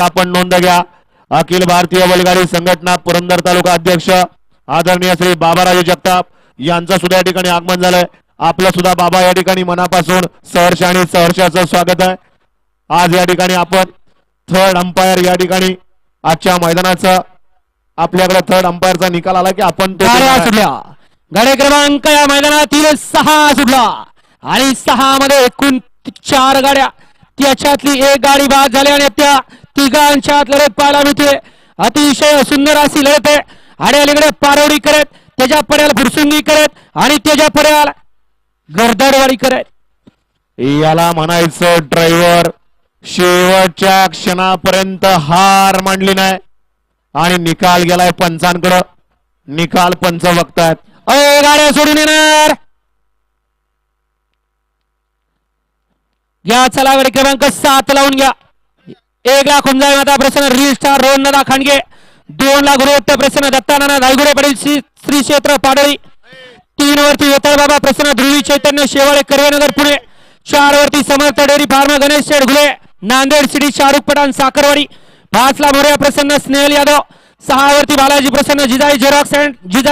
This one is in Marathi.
आपण नोंद घ्या। अखिल भारतीय बैलगाडी संघटना पुरंदर तालुका अध्यक्ष आदरणीय श्री बाबाराजे जगताप यांचं सुद्धा या ठिकाणी आगमन झालंय। आपलं सुद्धा बाबा या ठिकाणी मनापासून सहर्ष आणि सहर्षाचं स्वागत आहे। आज या ठिकाणी आपण थर्ड अंपायर या ठिकाणी आजच्या मैदानाचं आपल्याकडे थर्ड अंपायरचा निकाल आला की आपण गाडी क्रमांक या मैदानातील 6 सुटला आणि 6 मध्ये एकूण 4 गाड्या, त्याच्यातली एक गाडी बाद झाली आणि त्या तिघांच्यात लढत पाहायला मिळते। अतिशय सुंदर अशी लढत आहे। आणि अलीकडे पारोडी करत, त्याच्या पर्याल फुरसुंगी करत आणि त्याच्या पर्याल गर्दडवाडी करत। याला म्हणायचं ड्रायव्हर शेवटच्या क्षणापर्यंत हार मांडली नाही आणि निकाल गेलाय पंचांकडे। निकाल पंच बघतायत। गाड्या सोडून येणार घ्या। चला गाडी क्रमांक 7 लावून घ्या। 1 लाख होऊन जाईल आता प्रसन्न रील स्टार रोहन दादा खांडगे, 2 लाख रुपये प्रसन्न दत्तानाना धायगुडे पडेल श्री क्षेत्र पाडळी, 3 वरती वेताळ बाबा प्रसन्न ध्रुवी चैतन्य शेवाळे कर्वेनगर पुणे, 4 वरती समर्थ डेअरी फार्म गणेश शेठ घुले नांदेड सिटी शाहरुख पठाण साखरवाडी, 5 ला मोर्या प्रसन्न स्नेहल यादव, 6 वरती बालाजी प्रसन्न जिजाई झेरॉक्स अँड जिजाई